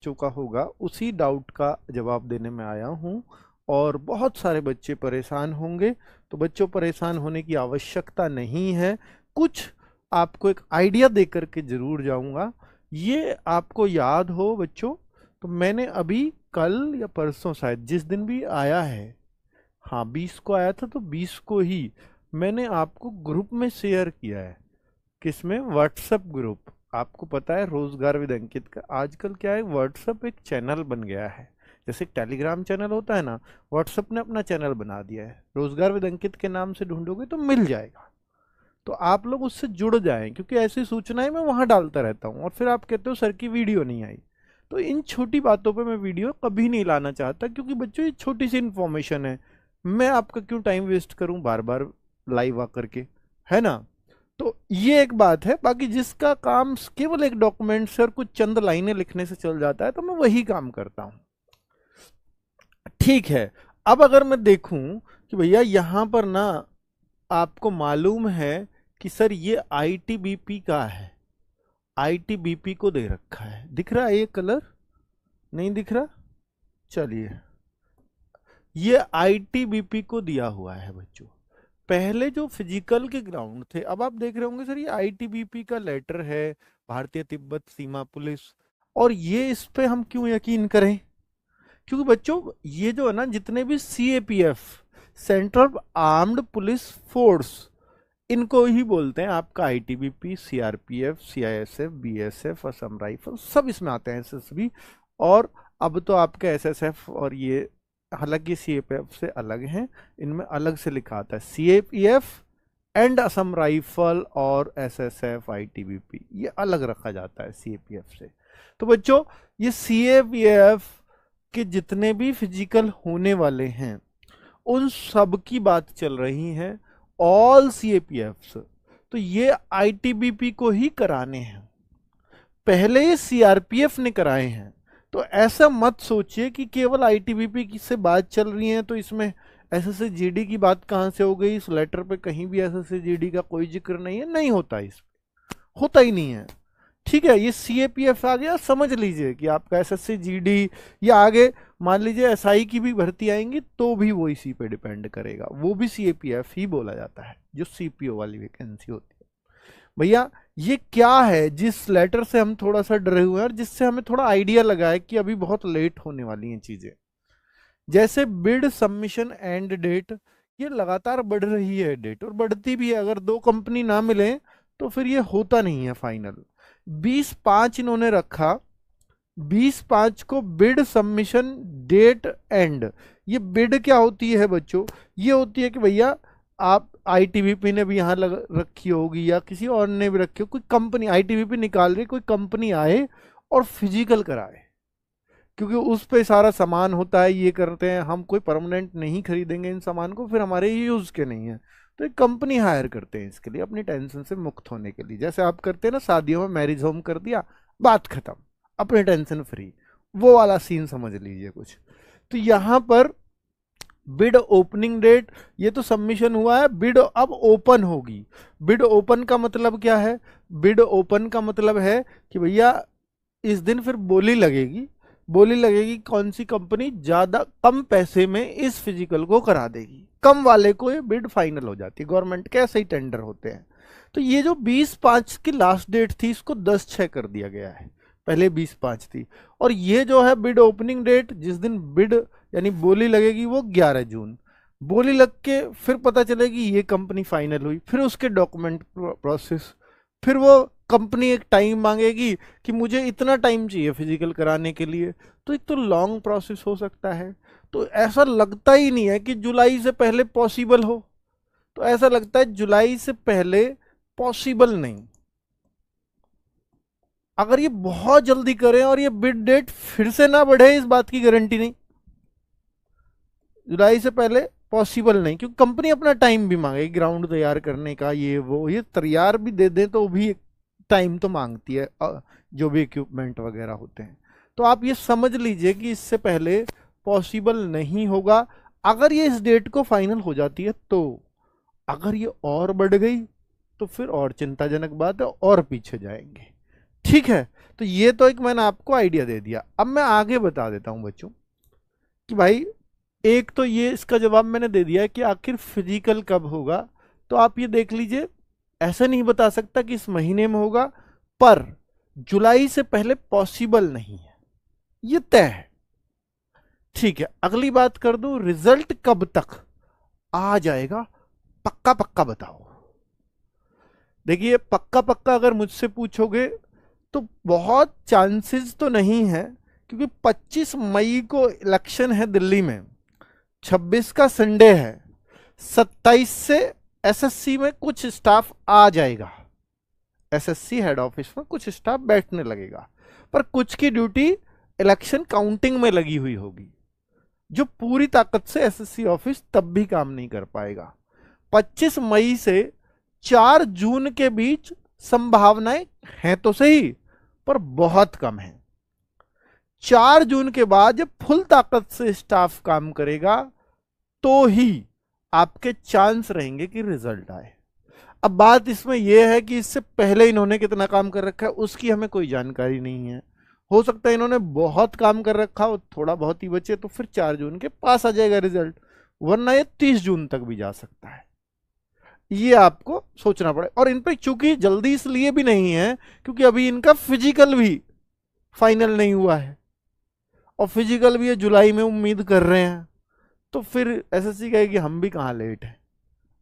बच्चों का होगा उसी डाउट का जवाब देने में आया हूँ। और बहुत सारे बच्चे परेशान होंगे, तो बच्चों परेशान होने की आवश्यकता नहीं है। कुछ आपको एक आइडिया दे करके जरूर जाऊंगा। ये आपको याद हो बच्चों, तो मैंने अभी कल या परसों शायद जिस दिन भी आया है, हाँ 20 को आया था, तो 20 को ही मैंने आपको ग्रुप में शेयर किया है। किसमें? WhatsApp group. आपको पता है रोजगार विद अंकित का आजकल क्या है, व्हाट्सएप एक चैनल बन गया है। जैसे टेलीग्राम चैनल होता है ना, व्हाट्सएप ने अपना चैनल बना दिया है। रोजगार विद अंकित के नाम से ढूंढोगे तो मिल जाएगा। तो आप लोग उससे जुड़ जाएं, क्योंकि ऐसी सूचनाएं मैं वहां डालता रहता हूं। और फिर आप कहते हो सर की वीडियो नहीं आई। तो इन छोटी बातों पे मैं वीडियो कभी नहीं लाना चाहता, क्योंकि बच्चों ये छोटी सी इन्फॉर्मेशन है। मैं आपका क्यों टाइम वेस्ट करूं बार बार लाइव आकर के, है ना। तो ये एक बात है। बाकी जिसका काम केवल एक डॉक्यूमेंट से और कुछ चंद लाइनें लिखने से चल जाता है, तो मैं वही काम करता हूं। ठीक है। अब अगर मैं देखूं कि भैया यहां पर ना, आपको मालूम है कि सर ये आईटीबीपी का है, आईटीबीपी को दे रखा है। दिख रहा है ये कलर? नहीं दिख रहा? चलिए, ये आईटीबीपी को दिया हुआ है बच्चों। पहले जो फिजिकल के ग्राउंड थे, अब आप देख रहे होंगे सर ये आईटीबीपी का लेटर है, भारतीय तिब्बत सीमा पुलिस। और ये इस पे हम क्यों यकीन करें? क्योंकि बच्चों ये जो है ना, जितने भी CAPF, central armed police force, इनको ही बोलते हैं आपका ITBP, CRPF, CISF, BSF, Assam rifle, सब इसमें आते हैं, एसएसबी। और अब तो आपके एसएसएफ, और ये हालांकि सीएपीएफ से अलग हैं, इनमें अलग से लिखा आता है सीएपीएफ एंड असम राइफल और एसएसएफ आईटीबीपी, ये अलग रखा जाता है सीएपीएफ से। तो बच्चों ये सीएपीएफ के जितने भी फिजिकल होने वाले हैं, उन सब की बात चल रही है, ऑल सीएपीएफ। तो ये आईटीबीपी को ही कराने हैं, पहले ये सीआरपीएफ ने कराए हैं। तो ऐसा मत सोचिए कि केवल आईटीबीपी की से बात चल रही है तो इसमें एसएससीजीडी की बात कहां से हो गई। इस लेटर पे कहीं भी एसएससीजीडी का कोई जिक्र नहीं है, नहीं होता, इस होता ही नहीं है। ठीक है, ये सीएपीएफ आ गया, समझ लीजिए कि आपका एसएससीजीडी, या आगे मान लीजिए एसआई की भी भर्ती आएंगी तो भी वो इसी पे डिपेंड करेगा, वो भी सीएपीएफ ही बोला जाता है, जो सीपीओ वाली वैकेंसी होती है। भैया ये क्या है जिस लेटर से हम थोड़ा सा डरे हुए हैं, और जिससे हमें थोड़ा आइडिया लगा है कि अभी बहुत लेट होने वाली हैं चीजें। जैसे बिड सबमिशन एंड डेट, ये लगातार बढ़ रही है डेट, और बढ़ती भी है। अगर दो कंपनी ना मिले तो फिर ये होता नहीं है फाइनल। 20/5 इन्होंने रखा, 20/5 को बिड सबमिशन डेट एंड। ये बिड क्या होती है बच्चों? ये होती है कि भैया आप, आईटीबीपी ने भी यहाँ रखी होगी या किसी और ने भी रखी हो, कोई कंपनी आईटीबीपी निकाल रही, कोई कंपनी आए और फिजिकल कराए, क्योंकि उस पे सारा सामान होता है। ये करते हैं, हम कोई परमानेंट नहीं खरीदेंगे इन सामान को, फिर हमारे यूज के नहीं है, तो एक कंपनी हायर करते हैं इसके लिए, अपनी टेंशन से मुक्त होने के लिए। जैसे आप करते हैं ना शादियों में, मैरिज होम कर दिया, बात खत्म, अपने टेंशन फ्री, वो वाला सीन समझ लीजिए कुछ। तो यहां पर बिड ओपनिंग डेट, ये तो सबमिशन हुआ है, बिड अब ओपन होगी। बिड ओपन का मतलब क्या है? बिड ओपन का मतलब है कि भैया इस दिन फिर बोली लगेगी। बोली लगेगी कौन सी कंपनी ज्यादा कम पैसे में इस फिजिकल को करा देगी, कम वाले को ये बिड फाइनल हो जाती है। गवर्नमेंट के ऐसे ही टेंडर होते हैं। तो ये जो 20/5 की लास्ट डेट थी, इसको 10/6 कर दिया गया है, पहले 20/5 थी। और ये जो है बिड ओपनिंग डेट, जिस दिन बिड यानी बोली लगेगी, वो 11 जून। बोली लग के फिर पता चलेगी ये कंपनी फाइनल हुई, फिर उसके डॉक्यूमेंट प्रोसेस, फिर वो कंपनी एक टाइम मांगेगी कि मुझे इतना टाइम चाहिए फिजिकल कराने के लिए। तो एक तो लॉन्ग प्रोसेस हो सकता है। तो ऐसा लगता ही नहीं है कि जुलाई से पहले पॉसिबल हो, तो ऐसा लगता है जुलाई से पहले पॉसिबल नहीं। अगर ये बहुत जल्दी करें और ये बिड डेट फिर से ना बढ़े, इस बात की गारंटी नहीं। जुलाई से पहले पॉसिबल नहीं, क्योंकि कंपनी अपना टाइम भी मांगेगी ग्राउंड तैयार करने का, ये वो, ये तैयार भी दे दें तो भी टाइम तो मांगती है, जो भी इक्विपमेंट वगैरह होते हैं। तो आप ये समझ लीजिए कि इससे पहले पॉसिबल नहीं होगा। अगर ये इस डेट को फाइनल हो जाती है तो, अगर ये और बढ़ गई तो फिर और चिंताजनक बात है, और पीछे जाएंगे। ठीक है, तो ये तो एक मैंने आपको आइडिया दे दिया। अब मैं आगे बता देता हूं बच्चों कि भाई एक तो ये इसका जवाब मैंने दे दिया है कि आखिर फिजिकल कब होगा। तो आप ये देख लीजिए, ऐसा नहीं बता सकता कि इस महीने में होगा, पर जुलाई से पहले पॉसिबल नहीं है, ये तय है। ठीक है, अगली बात कर दूं, रिजल्ट कब तक आ जाएगा, पक्का पक्का बताओ। देखिए पक्का पक्का अगर मुझसे पूछोगे तो बहुत चांसेस तो नहीं है, क्योंकि 25 मई को इलेक्शन है दिल्ली में, 26 का संडे है, 27 से एसएससी में कुछ स्टाफ आ जाएगा, एसएससी हेड ऑफिस में कुछ स्टाफ बैठने लगेगा, पर कुछ की ड्यूटी इलेक्शन काउंटिंग में लगी हुई होगी, जो पूरी ताकत से एसएससी ऑफिस तब भी काम नहीं कर पाएगा। 25 मई से 4 जून के बीच संभावनाएं हैं तो सही, पर बहुत कम है। 4 जून के बाद जब फुल ताकत से स्टाफ काम करेगा तो ही आपके चांस रहेंगे कि रिजल्ट आए। अब बात इसमें यह है कि इससे पहले इन्होंने कितना काम कर रखा है उसकी हमें कोई जानकारी नहीं है। हो सकता है इन्होंने बहुत काम कर रखा हो, थोड़ा बहुत ही बचे, तो फिर 4 जून के पास आ जाएगा रिजल्ट, वरना ये 30 जून तक भी जा सकता है। ये आपको सोचना पड़े। और इन पर चूंकि जल्दी इसलिए भी नहीं है क्योंकि अभी इनका फिजिकल भी फाइनल नहीं हुआ है, और फिजिकल भी ये जुलाई में उम्मीद कर रहे हैं, तो फिर एसएससी कहेगी हम भी कहाँ लेट है,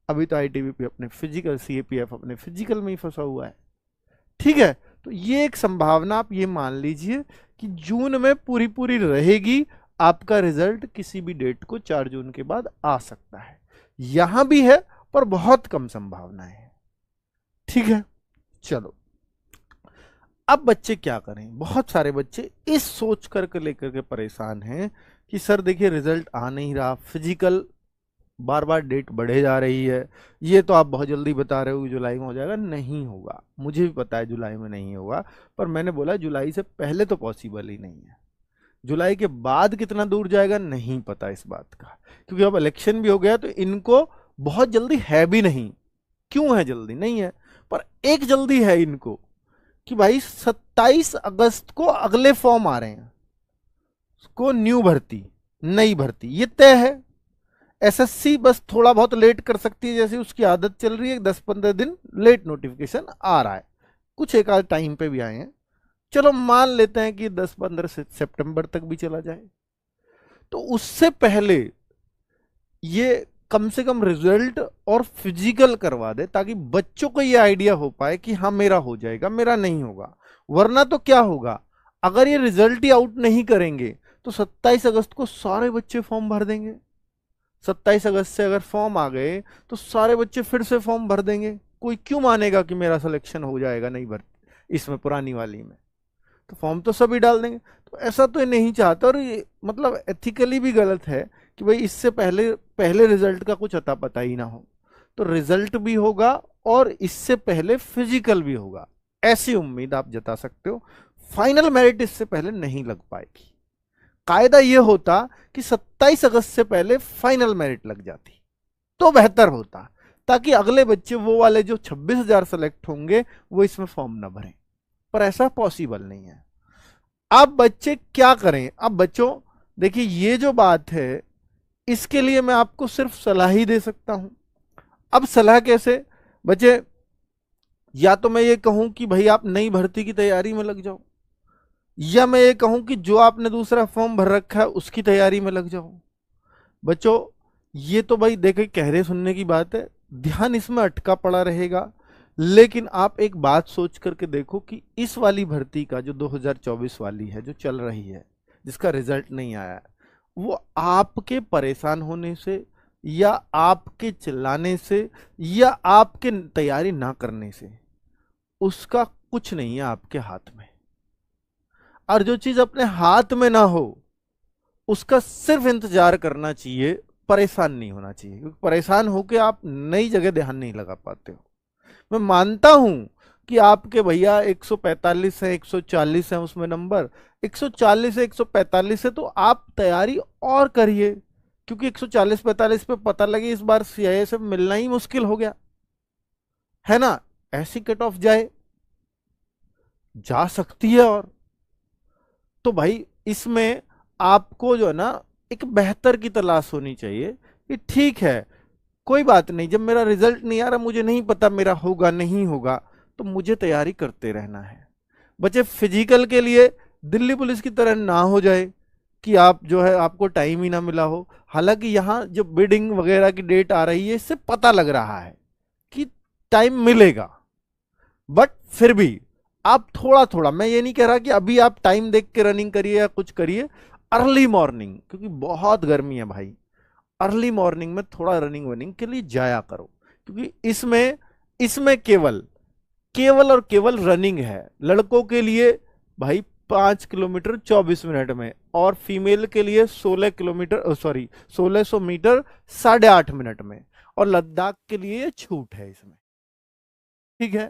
अभी तो आईटीबीपी अपने फिजिकल, सीएपीएफ अपने फिजिकल में ही फंसा हुआ है। ठीक है, तो ये एक संभावना आप ये मान लीजिए कि जून में पूरी पूरी रहेगी, आपका रिजल्ट किसी भी डेट को 4 जून के बाद आ सकता है। यहां भी है पर बहुत कम संभावना है। ठीक है, चलो अब बच्चे क्या करें। बहुत सारे बच्चे इस सोच करके लेकर के परेशान हैं कि सर देखिए रिजल्ट आ नहीं रहा, फिजिकल बार बार डेट बढ़े जा रही है, ये तो आप बहुत जल्दी बता रहे हो कि जुलाई में हो जाएगा। नहीं होगा, मुझे भी पता है जुलाई में नहीं होगा, पर मैंने बोला जुलाई से पहले तो पॉसिबल ही नहीं है। जुलाई के बाद कितना दूर जाएगा नहीं पता इस बात का, क्योंकि अब इलेक्शन भी हो गया, तो इनको बहुत जल्दी है भी नहीं। क्यों है जल्दी नहीं है, पर एक जल्दी है इनको कि भाई 27 अगस्त को अगले फॉर्म आ रहे हैं, उसको न्यू भर्ती, नई भर्ती, ये तय है। एसएससी बस थोड़ा बहुत लेट कर सकती है, जैसे उसकी आदत चल रही है, 10-15 दिन लेट नोटिफिकेशन आ रहा है, कुछ एक आध टाइम पे भी आए हैं, चलो मान लेते हैं कि 10-15 सितंबर तक भी चला जाए। तो उससे पहले ये कम से कम रिजल्ट और फिजिकल करवा दे, ताकि बच्चों को ये आइडिया हो पाए कि हाँ मेरा हो जाएगा, मेरा नहीं होगा। वरना तो क्या होगा, अगर ये रिजल्ट ही आउट नहीं करेंगे तो 27 अगस्त को सारे बच्चे फॉर्म भर देंगे। 27 अगस्त से अगर फॉर्म आ गए तो सारे बच्चे फिर से फॉर्म भर देंगे। कोई क्यों मानेगा कि मेरा सिलेक्शन हो जाएगा नहीं भर इसमें पुरानी वाली में, तो फॉर्म तो सभी डाल देंगे। तो ऐसा तो ये नहीं चाहता, और ये मतलब एथिकली भी गलत है कि भाई इससे पहले पहले रिजल्ट का कुछ अता पता ही ना हो। तो रिजल्ट भी होगा और इससे पहले फिजिकल भी होगा, ऐसी उम्मीद आप जता सकते हो। फाइनल मेरिट इससे पहले नहीं लग पाएगी। कायदा यह होता कि 27 अगस्त से पहले फाइनल मेरिट लग जाती तो बेहतर होता, ताकि अगले बच्चे वो वाले जो 26,000 सेलेक्ट होंगे वो इसमें फॉर्म ना भरें, पर ऐसा पॉसिबल नहीं है। अब बच्चे क्या करें। अब बच्चों देखिए, ये जो बात है इसके लिए मैं आपको सिर्फ सलाह ही दे सकता हूं। अब सलाह कैसे बच्चे, या तो मैं ये कहूं कि भाई आप नई भर्ती की तैयारी में लग जाओ, या मैं ये कहूं कि जो आपने दूसरा फॉर्म भर रखा है उसकी तैयारी में लग जाओ। बच्चों ये तो भाई देखे कहरे सुनने की बात है, ध्यान इसमें अटका पड़ा रहेगा। लेकिन आप एक बात सोच करके देखो कि इस वाली भर्ती का जो 2024 वाली है जो चल रही है, जिसका रिजल्ट नहीं आया है, वो आपके परेशान होने से या आपके चिल्लाने से या आपके तैयारी ना करने से, उसका कुछ नहीं है आपके हाथ में। और जो चीज अपने हाथ में ना हो उसका सिर्फ इंतजार करना चाहिए, परेशान नहीं होना चाहिए, क्योंकि परेशान होकर आप नई जगह ध्यान नहीं लगा पाते हो। मैं मानता हूं कि आपके भैया 145 है, 140 है उसमें नंबर, 140 से 145 है, तो आप तैयारी और करिए, क्योंकि 140-45 पे पता लगे इस बार सीआईए से मिलना ही मुश्किल हो गया है ना, ऐसी कट ऑफ जाए जा सकती है। और तो भाई इसमें आपको जो है ना एक बेहतर की तलाश होनी चाहिए कि ठीक है, कोई बात नहीं, जब मेरा रिजल्ट नहीं आ रहा, मुझे नहीं पता मेरा होगा नहीं होगा, तो मुझे तैयारी करते रहना है। बच्चे फिजिकल के लिए दिल्ली पुलिस की तरह ना हो जाए कि आप जो है आपको टाइम ही ना मिला हो। हालांकि यहाँ जो बिडिंग वगैरह की डेट आ रही है, इससे पता लग रहा है कि टाइम मिलेगा, बट फिर भी आप थोड़ा थोड़ा, मैं ये नहीं कह रहा कि अभी आप टाइम देख के रनिंग करिए या कुछ करिए, अर्ली मॉर्निंग, क्योंकि बहुत गर्मी है भाई, अर्ली मॉर्निंग में थोड़ा रनिंग वनिंग के लिए जाया करो, क्योंकि इसमें इसमें केवल केवल और केवल रनिंग है। लड़कों के लिए भाई 5 किलोमीटर 24 मिनट में, और फीमेल के लिए 16 किलोमीटर, सॉरी 1600 मीटर 8.5 मिनट में, और लद्दाख के लिए ये छूट है इसमें। ठीक है,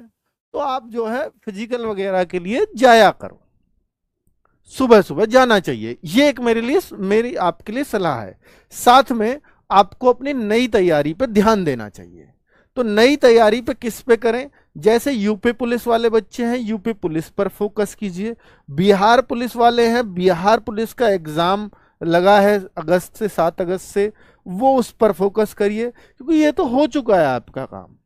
तो आप जो है फिजिकल वगैरह के लिए जाया करो, सुबह सुबह जाना चाहिए। ये एक मेरी आपके लिए सलाह है। साथ में आपको अपनी नई तैयारी पे ध्यान देना चाहिए। तो नई तैयारी पे किस पे करें? जैसे यूपी पुलिस वाले बच्चे हैं, यूपी पुलिस पर फोकस कीजिए। बिहार पुलिस वाले हैं, बिहार पुलिस का एग्जाम लगा है अगस्त से, 7 अगस्त से, वो उस पर फोकस करिए, क्योंकि ये तो हो चुका है आपका काम,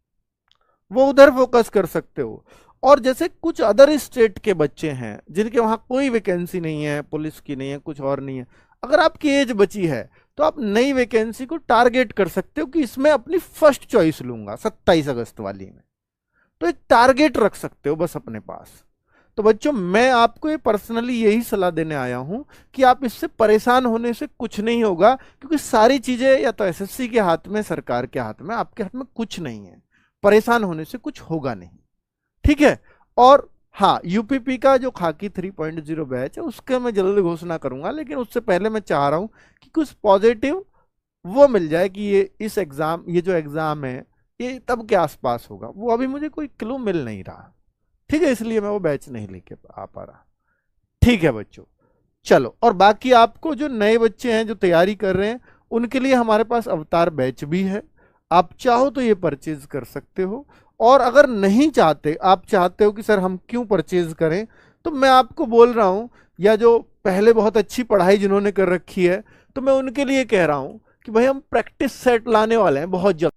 वो उधर फोकस कर सकते हो। और जैसे कुछ अदर स्टेट के बच्चे हैं जिनके वहां कोई वैकेंसी नहीं है, पुलिस की नहीं है, कुछ और नहीं है, अगर आपकी एज बची है तो आप नई वैकेंसी को टारगेट कर सकते हो कि इसमें अपनी फर्स्ट चॉइस लूंगा 27 अगस्त वाली में। तो एक टारगेट रख सकते हो बस अपने पास। तो बच्चों, मैं आपको ये पर्सनली यही सलाह देने आया हूं कि आप इससे परेशान होने से कुछ नहीं होगा, क्योंकि सारी चीजें या तो एसएससी के हाथ में, सरकार के हाथ में, आपके हाथ में कुछ नहीं है। परेशान होने से कुछ होगा नहीं, ठीक है। और हाँ, यूपीपी का जो खाकी 3.0 बैच है उसका मैं जल्द घोषणा करूंगा, लेकिन उससे पहले मैं चाह रहा हूं कि कुछ पॉजिटिव वो मिल जाए कि ये जो एग्जाम है ये तब के आसपास होगा, वो अभी मुझे कोई क्लू मिल नहीं रहा। ठीक है, इसलिए मैं वो बैच नहीं लेके आ पा रहा। ठीक है बच्चों, चलो। और बाकी आपको जो नए बच्चे हैं जो तैयारी कर रहे हैं, उनके लिए हमारे पास अवतार बैच भी है, आप चाहो तो ये परचेज कर सकते हो। और अगर नहीं चाहते, आप चाहते हो कि सर हम क्यों परचेज करें, तो मैं आपको बोल रहा हूं, या जो पहले बहुत अच्छी पढ़ाई जिन्होंने कर रखी है, तो मैं उनके लिए कह रहा हूं कि भाई हम प्रैक्टिस सेट लाने वाले हैं बहुत जल्द।